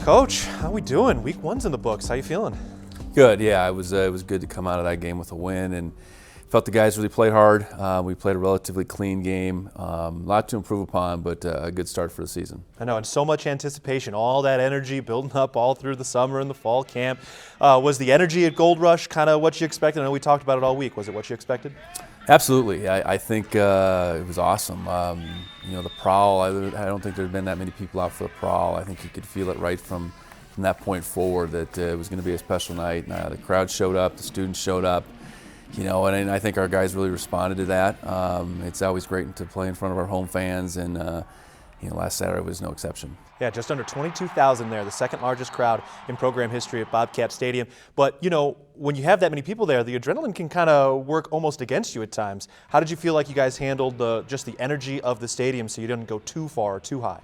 Coach, how we doing? Week 1's in the books. How you feeling? Good, yeah. It was good to come out of that game with a win, and felt the guys really played hard. We played a relatively clean game. A lot to improve upon, but a good start for the season. I know, and so much anticipation, all that energy building up all through the summer and the fall camp. Was the energy at Gold Rush kind of what you expected? I know we talked about it all week. Was it what you expected? Absolutely. I think it was awesome. The prowl, I don't think there had been that many people out for the prowl. I think you could feel it right from that point forward that it was going to be a special night. The crowd showed up, the students showed up, and I think our guys really responded to that. It's always great to play in front of our home fans, and last Saturday was no exception. Yeah, just under 22,000 there, the second largest crowd in program history at Bobcat Stadium. But, when you have that many people there, the adrenaline can kind of work almost against you at times. How did you feel like you guys handled just the energy of the stadium so you didn't go too far or too high?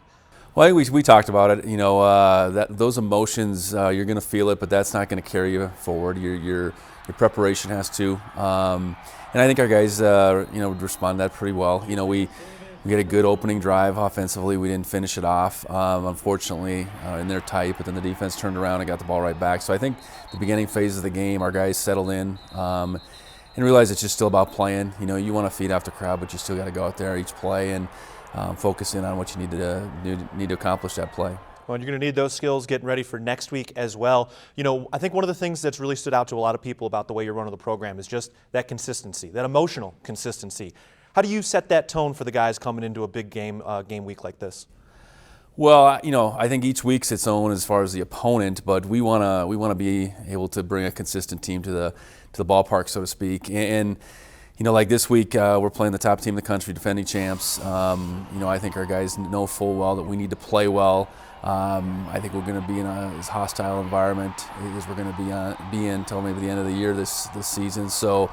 Well, I think we talked about it. Those emotions, you're going to feel it, but that's not going to carry you forward. Your preparation has to. And I think our guys, responded to that pretty well. We had a good opening drive offensively. We didn't finish it off, unfortunately, in their tight, but then the defense turned around and got the ball right back. So I think the beginning phase of the game, our guys settled in and realized it's just still about playing. You want to feed off the crowd, but you still got to go out there each play and focus in on what you need to accomplish that play. Well, and you're going to need those skills getting ready for next week as well. I think one of the things that's really stood out to a lot of people about the way you're running the program is just that consistency, that emotional consistency. How do you set that tone for the guys coming into a big game week like this? Well, I think each week's its own as far as the opponent, but we want to be able to bring a consistent team to the ballpark, so to speak. And like this week, we're playing the top team in the country, defending champs. I think our guys know full well that we need to play well. I think we're going to be in as hostile environment as we're going to be in until maybe the end of the year this season. So.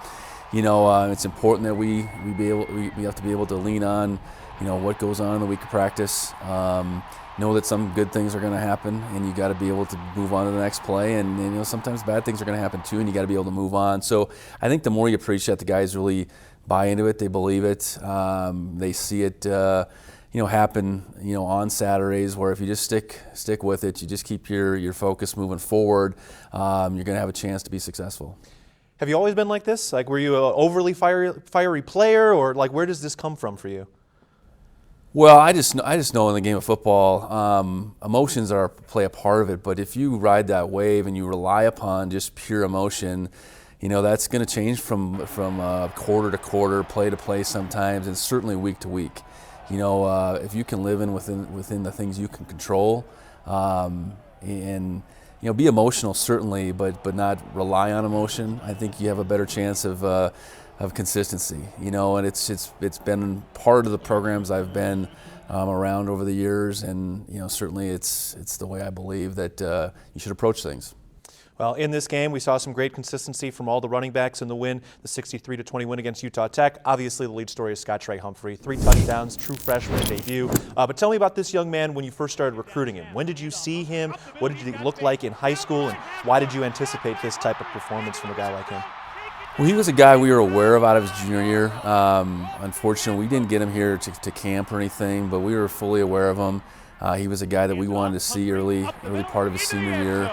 It's important that we have to be able to lean on, what goes on in the week of practice. Know that some good things are going to happen, and you got to be able to move on to the next play. And sometimes bad things are going to happen too, and you got to be able to move on. So I think the more you preach that, the guys really buy into it. They believe it. They see it, happen, on Saturdays. Where if you just stick with it, you just keep your focus moving forward, you're going to have a chance to be successful. Have you always been like this? Like, were you an overly fiery player, or where does this come from for you? Well, I just know in the game of football, emotions play a part of it. But if you ride that wave and you rely upon just pure emotion, that's going to change from quarter to quarter, play to play sometimes, and certainly week to week. If you can live within the things you can control, and be emotional certainly, but not rely on emotion. I think you have a better chance of consistency. And it's been part of the programs I've been around over the years, and certainly it's the way I believe that you should approach things. Well, in this game, we saw some great consistency from all the running backs in the win, the 63-20 win against Utah Tech. Obviously, the lead story is Scott Humphrey, 3 touchdowns, true freshman debut. But tell me about this young man when you first started recruiting him. When did you see him? What did he look like in high school? And why did you anticipate this type of performance from a guy like him? Well, he was a guy we were aware of out of his junior year. Unfortunately, we didn't get him here to camp or anything, but we were fully aware of him. He was a guy that we wanted to see early part of his senior year.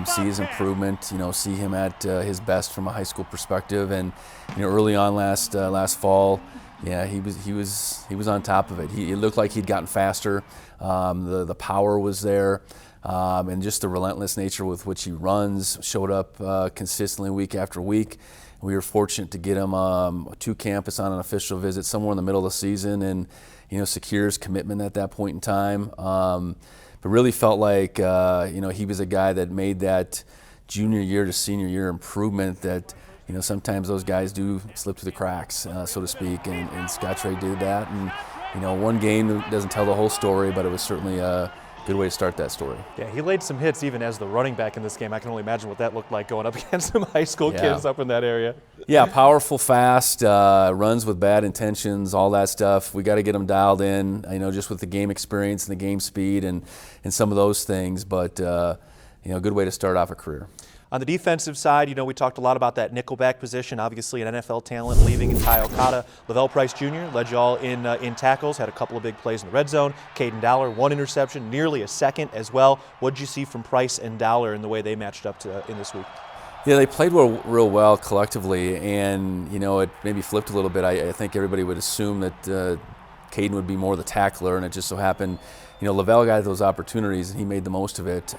See his improvement, see him at his best from a high school perspective, and early on last fall, yeah, he was on top of it. It looked like he'd gotten faster. The power was there, and just the relentless nature with which he runs showed up consistently week after week. We were fortunate to get him to campus on an official visit somewhere in the middle of the season, and secure his commitment at that point in time. But really felt like he was a guy that made that junior year to senior year improvement that sometimes those guys do slip through the cracks, so to speak, and Scott did that. And one game doesn't tell the whole story, but it was certainly a good way to start that story. Yeah, he laid some hits even as the running back in this game. I can only imagine what that looked like going up against some high school kids up in that area. Yeah, powerful, fast, runs with bad intentions, all that stuff. We got to get him dialed in, just with the game experience and the game speed and some of those things. But, good way to start off a career. On the defensive side, you know, we talked a lot about that nickelback position. Obviously, an NFL talent leaving in Ty Okada. Lavelle Price Jr. led y'all in tackles, had a couple of big plays in the red zone. Caden Dowler, 1 interception, nearly a second as well. What did you see from Price and Dowler in the way they matched up in this week? Yeah, they played real well collectively, and you know, it maybe flipped a little bit. I think everybody would assume that Caden would be more the tackler, and it just so happened, you know, Lavelle got those opportunities and he made the most of it.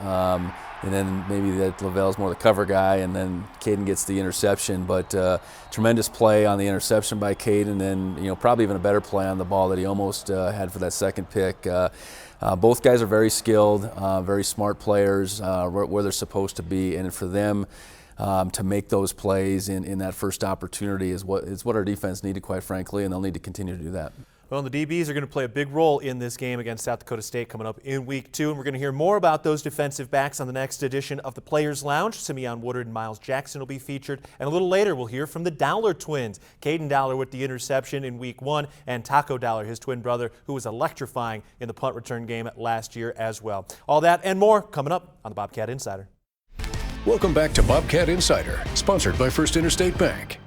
And then maybe that Lavelle's more the cover guy, and then Caden gets the interception. But tremendous play on the interception by Caden, and you know, probably even a better play on the ball that he almost had for that second pick. Both guys are very skilled, very smart players, where they're supposed to be, and for them to make those plays in that first opportunity is what our defense needed, quite frankly, and they'll need to continue to do that. Well, the DBs are going to play a big role in this game against South Dakota State coming up in week 2, and we're going to hear more about those defensive backs on the next edition of the Players Lounge. Simeon Woodard and Miles Jackson will be featured, and a little later we'll hear from the Dowler twins. Caden Dowler with the interception in week 1, and Taco Dowler, his twin brother, who was electrifying in the punt return game last year as well. All that and more coming up on the Bobcat Insider. Welcome back to Bobcat Insider, sponsored by First Interstate Bank.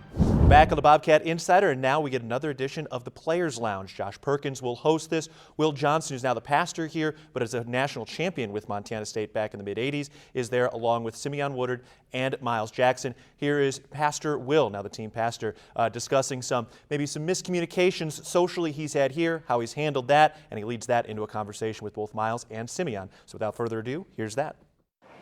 Back on the Bobcat Insider, and now we get another edition of the Players Lounge. Josh Perkins will host this. Will Johnson, who's now the pastor here, but is a national champion with Montana State back in the mid-'80s, is there along with Simeon Woodard and Miles Jackson. Here is Pastor Will, now the team pastor, discussing maybe some miscommunications socially he's had here, how he's handled that, and he leads that into a conversation with both Miles and Simeon. So without further ado, here's that.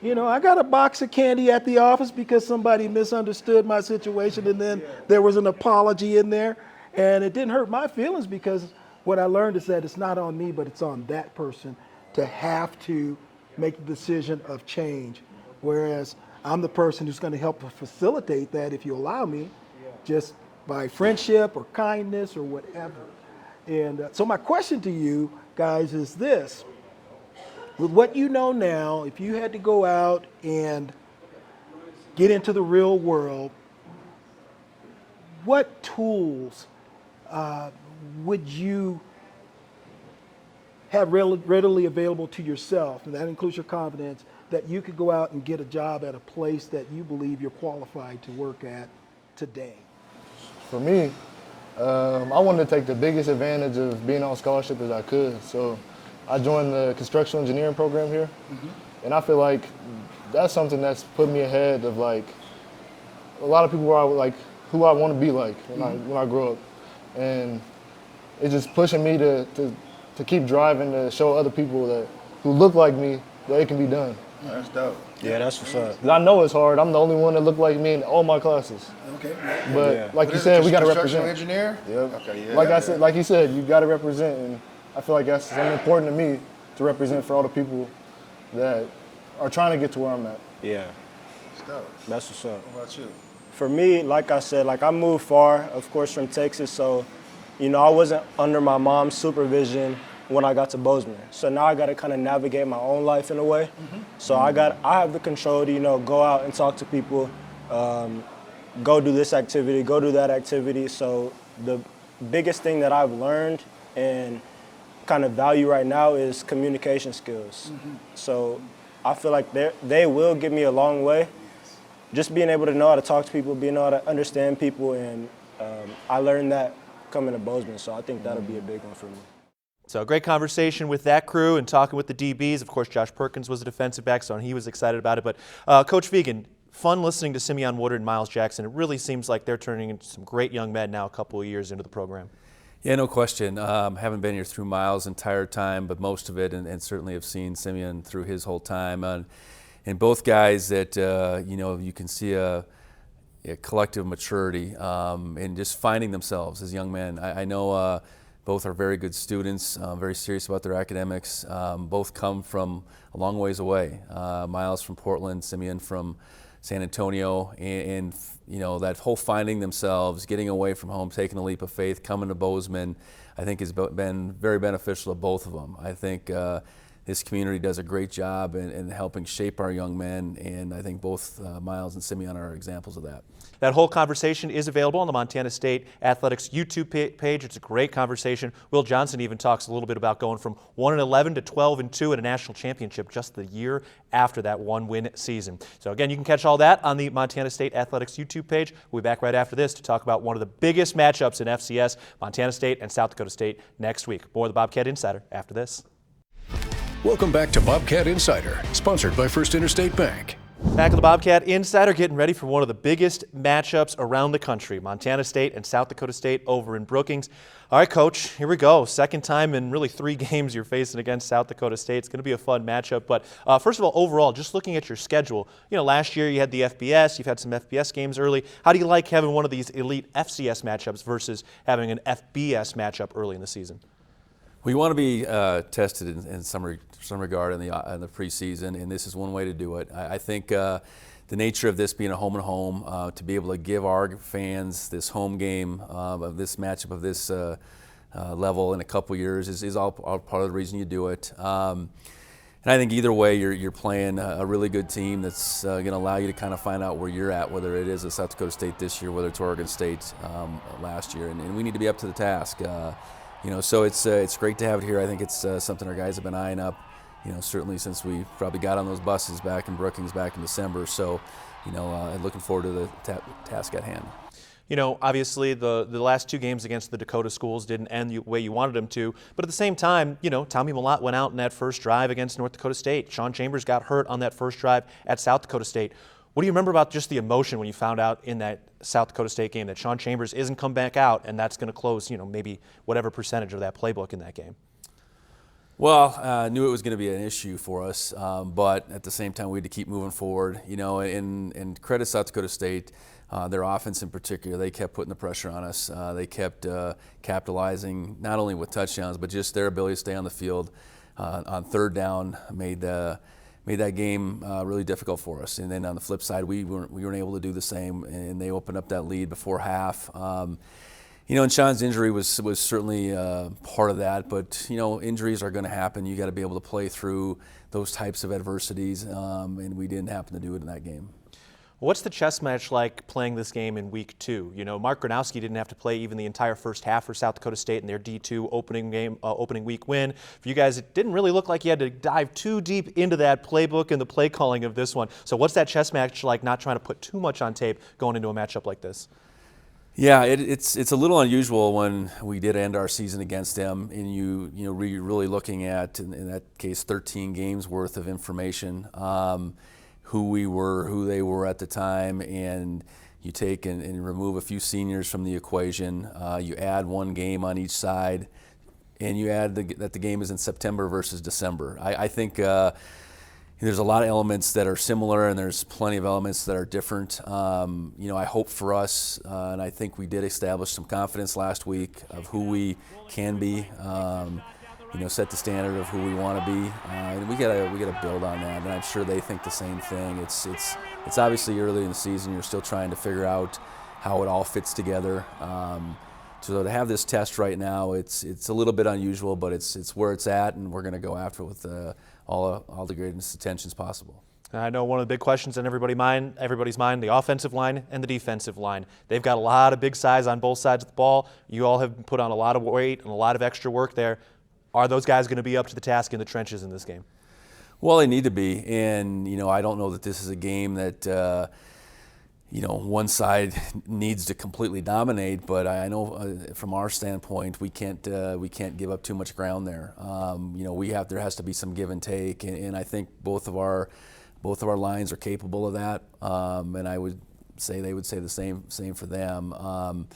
You know, I got a box of candy at the office because somebody misunderstood my situation, and then there was an apology in there, and it didn't hurt my feelings because what I learned is that it's not on me, but it's on that person to have to make the decision of change, whereas I'm the person who's going to help facilitate that if you allow me, just by friendship or kindness or whatever. And so my question to you guys is this. With what you know now, if you had to go out and get into the real world, what tools would you have readily available to yourself, and that includes your confidence, that you could go out and get a job at a place that you believe you're qualified to work at today? For me, I wanted to take the biggest advantage of being on scholarship as I could. So I joined the construction engineering program here, and I feel like that's something that's put me ahead of like a lot of people who I want to be like when I grow up, and it's just pushing me to keep driving to show other people who look like me that it can be done. That's dope. Yeah, that's what's up. 'Cause I know it's hard. I'm the only one that look like me in all my classes. Okay. But like you said, we got to represent. Engineer? Yep. Okay, yeah. Like you said, you got to represent, and I feel like that's something important to me to represent for all the people that are trying to get to where I'm at. Yeah. That's dope. That's what's up. What about you? For me, like I said, I moved far, of course, from Texas, so, you know, I wasn't under my mom's supervision when I got to Bozeman. So now I got to kind of navigate my own life in a way. So I have the control to, you know, go out and talk to people, go do this activity, go do that activity. So the biggest thing that I've learned and kind of value right now is communication skills. So I feel like they will get me a long way. Just being able to know how to talk to people, being able to understand people, and I learned that coming to Bozeman, so I think that'll be a big one for me. So a great conversation with that crew and talking with the DBs. Of course, Josh Perkins was a defensive back, so he was excited about it. But Coach Vegan, fun listening to Simeon Woodard and Miles Jackson. It really seems like they're turning into some great young men now a couple of years into the program. Yeah, no question. Haven't been here through Miles' entire time, but most of it, and certainly have seen Simeon through his whole time. And both guys that, you know, you can see a collective maturity and just finding themselves as young men. I know both are very good students, very serious about their academics. Both come from a long ways away. Miles from Portland, Simeon from San Antonio, and you know, that whole finding themselves, getting away from home, taking a leap of faith, coming to Bozeman, I think has been very beneficial to both of them. I think this community does a great job in helping shape our young men, and I think both Miles and Simeon are examples of that. That whole conversation is available on the Montana State Athletics YouTube page. It's a great conversation. Will Johnson even talks a little bit about going from 1-11 to 12-2 in a national championship just the year after that one-win season. So again, you can catch all that on the Montana State Athletics YouTube page. We'll be back right after this to talk about one of the biggest matchups in FCS, Montana State and South Dakota State next week. More of the Bobcat Insider after this. Welcome back to Bobcat Insider, sponsored by First Interstate Bank. Back on the Bobcat Insider, getting ready for one of the biggest matchups around the country, Montana State and South Dakota State over in Brookings. All right, Coach, here we go. Second time in really 3 games you're facing against South Dakota State. It's going to be a fun matchup. But first of all, overall, just looking at your schedule, last year you had the FBS. You've had some FBS games early. How do you like having one of these elite FCS matchups versus having an FBS matchup early in the season? We want to be tested in some regard in the preseason, and this is one way to do it. I think the nature of this being a home and home, to be able to give our fans this home game of this matchup of this level in a couple years is all part of the reason you do it. And I think either way, you're playing a really good team that's going to allow you to kind of find out where you're at, whether it is a South Dakota State this year, whether it's Oregon State last year, and we need to be up to the task. So it's great to have it here. I think it's something our guys have been eyeing up, certainly since we probably got on those buses back in Brookings back in December. So, looking forward to the task at hand. Obviously the last 2 games against the Dakota schools didn't end the way you wanted them to, but at the same time, Tommy Mellott went out in that first drive against North Dakota State. Sean Chambers got hurt on that first drive at South Dakota State. What do you remember about just the emotion when you found out in that South Dakota State game that Sean Chambers isn't come back out and that's going to close, maybe whatever percentage of that playbook in that game? Well, I knew it was going to be an issue for us, but at the same time we had to keep moving forward. And credit South Dakota State, their offense in particular, they kept putting the pressure on us. They kept capitalizing not only with touchdowns, but just their ability to stay on the field on third down made that game really difficult for us. And then on the flip side, we weren't able to do the same, and they opened up that lead before half. And Sean's injury was certainly part of that, but injuries are going to happen. You got to be able to play through those types of adversities, and we didn't happen to do it in that game. What's the chess match like playing this game in week 2? Mark Gronowski didn't have to play even the entire first half for South Dakota State in their D2 opening week win. For you guys, it didn't really look like you had to dive too deep into that playbook and the play calling of this one. So what's that chess match like, not trying to put too much on tape going into a matchup like this? Yeah, it's a little unusual when we did end our season against them, and you're really looking at, in that case, 13 games worth of information. Who we were, who they were at the time, and you take and remove a few seniors from the equation. You add 1 game on each side, and you add that the game is in September versus December. I think there's a lot of elements that are similar, and there's plenty of elements that are different. I hope for us, and I think we did establish some confidence last week of who we can be. Set the standard of who we want to be, and we gotta build on that. And I'm sure they think the same thing. It's obviously early in the season. You're still trying to figure out how it all fits together. So to have this test right now, it's a little bit unusual, but it's where it's at, and we're going to go after it with all the greatest intentions possible. I know one of the big questions in everybody's mind, the offensive line and the defensive line. They've got a lot of big size on both sides of the ball. You all have put on a lot of weight and a lot of extra work there. Are those guys going to be up to the task in the trenches in this game? Well, they need to be, and I don't know that this is a game that one side needs to completely dominate. But I know from our standpoint, we can't give up too much ground there. There has to be some give and take, and I think both of our lines are capable of that. And I would say they would say the same for them.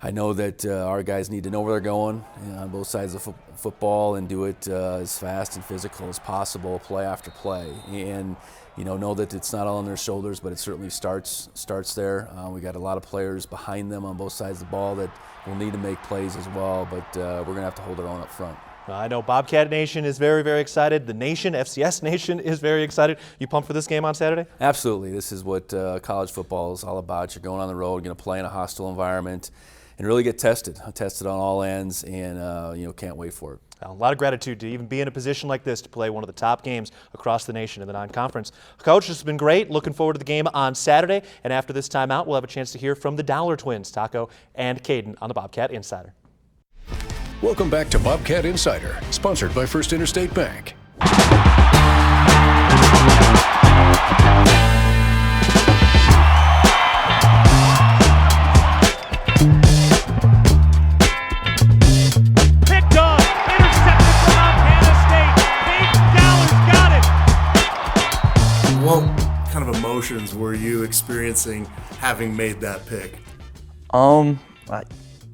I know that our guys need to know where they're going on both sides of football and do it as fast and physical as possible, play after play. And know that it's not all on their shoulders, but it certainly starts there. We got a lot of players behind them on both sides of the ball that will need to make plays as well, but we're going to have to hold our own up front. I know Bobcat Nation is very, very excited. The Nation, FCS Nation, is very excited. You pumped for this game on Saturday? Absolutely. This is what college football is all about. You're going on the road, going to play in a hostile environment. really get tested on all ends, and can't wait for it. A lot of gratitude to even be in a position like this to play one of the top games across the nation in the non-conference. Coach, this has been great. Looking forward to the game on Saturday. And after this timeout, we'll have a chance to hear from the Dowler twins, Taco and Caden, on the Bobcat Insider. Welcome back to Bobcat Insider, sponsored by First Interstate Bank. What kind of emotions were you experiencing having made that pick?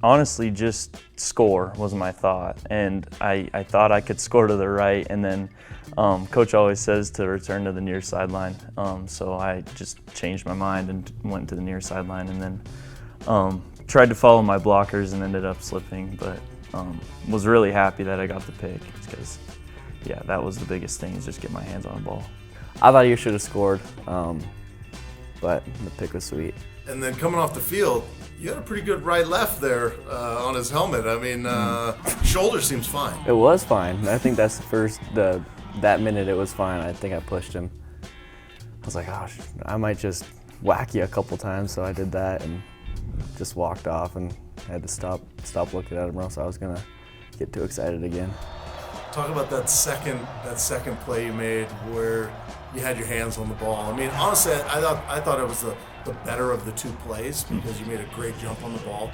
Honestly, just score was my thought, and I thought I could score to the right, and then Coach always says to return to the near sideline, so I just changed my mind and went to the near sideline, and then tried to follow my blockers and ended up slipping, but was really happy that I got the pick because, yeah, that was the biggest thing, is just get my hands on the ball. I thought you should have scored, but the pick was sweet. And then coming off the field, you had a pretty good right-left there on his helmet. I mean, shoulder seems fine. It was fine. I think that's the first, that minute it was fine. I think I pushed him. I was like, gosh, I might just whack you a couple times, so I did that and just walked off, and I had to stop looking at him, or else I was gonna get too excited again. Talk about that second play you made where you had your hands on the ball. I mean, honestly, I thought it was the better of the two plays because you made a great jump on the ball,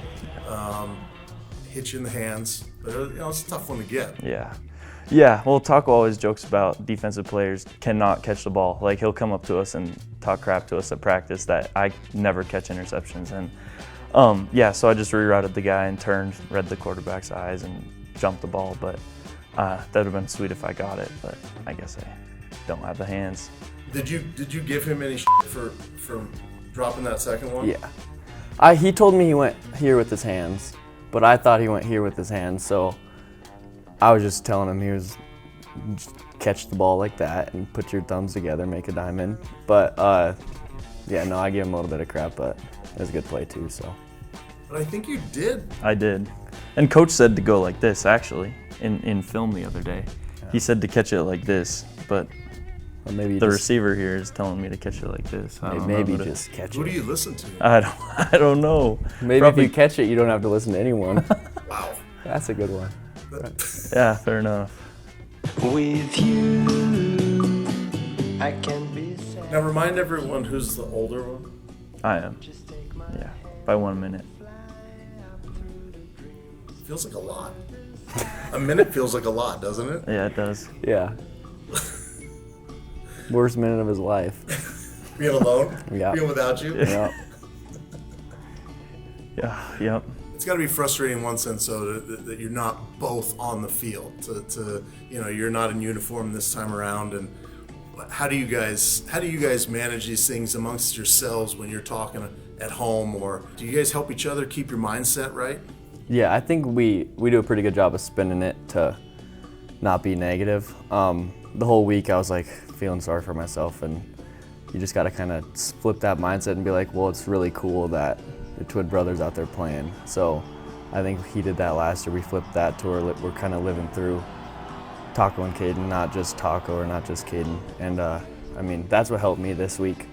hit you in the hands, but it's a tough one to get. Yeah. Well, Taco always jokes about defensive players cannot catch the ball. Like, he'll come up to us and talk crap to us at practice that I never catch interceptions, and so I just rerouted the guy and turned, read the quarterback's eyes, and jumped the ball, but. That would have been sweet if I got it, but I guess I don't have the hands. Did you give him any for dropping that second one? Yeah. He told me he went here with his hands, but I thought he went here with his hands, so I was just telling him just catch the ball like that and put your thumbs together, make a diamond. But I gave him a little bit of crap, but it was a good play too, so. But I think you did. I did. And Coach said to go like this, actually. In film the other day, he said to catch it like this, but maybe the receiver here is telling me to catch it like this. Maybe just catch it. Who do you listen to? I don't know. Maybe Probably. if you catch it, you don't have to listen to anyone. Wow. That's a good one. Yeah, fair enough. With you, I can be sad. Now remind everyone who's the older one. I am. Yeah, by 1 minute. Feels like a lot. A minute feels like a lot, doesn't it? Yeah, it does. Yeah. Worst minute of his life. Being alone? Yeah. Being without you? Yeah. Yeah, yep. It's got to be frustrating in one sense, though, that you're not both on the field. You're not in uniform this time around. And how do you guys manage these things amongst yourselves when you're talking at home, or do you guys help each other keep your mindset right? Yeah, I think we do a pretty good job of spinning it to not be negative. The whole week I was like feeling sorry for myself, and you just got to kind of flip that mindset and be like, well, it's really cool that your twin brother's out there playing. So I think he did that last year. We flipped that to where we're kind of living through Taco and Caden, not just Taco or not just Caden. And that's what helped me this week,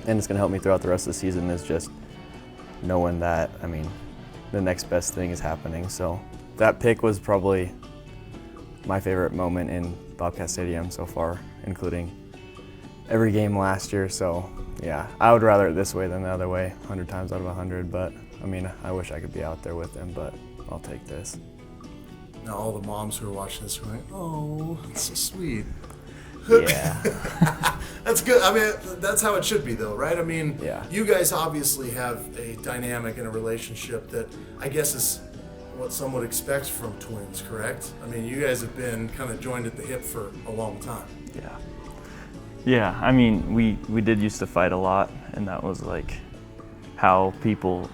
and it's going to help me throughout the rest of the season, is just knowing that, the next best thing is happening. So that pick was probably my favorite moment in Bobcat Stadium so far, including every game last year. So yeah, I would rather it this way than the other way, 100 times out of 100. But I wish I could be out there with him, but I'll take this. Now all the moms who are watching this are like, oh, that's so sweet. Yeah. That's good. That's how it should be, though, right? Yeah. You guys obviously have a dynamic and a relationship that I guess is what some would expect from twins, correct? You guys have been kind of joined at the hip for a long time. Yeah, we did used to fight a lot, and that was like how people,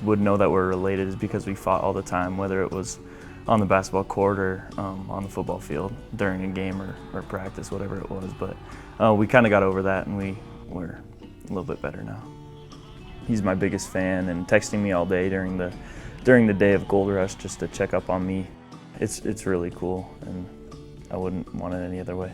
would know that we're related, is because we fought all the time, whether it was on the basketball court or on the football field during a game or practice, whatever it was. But we kind of got over that, and we're a little bit better now. he's my biggest fan and texting me all day during the day of Gold Rush just to check up on me. It's really cool, and I wouldn't want it any other way.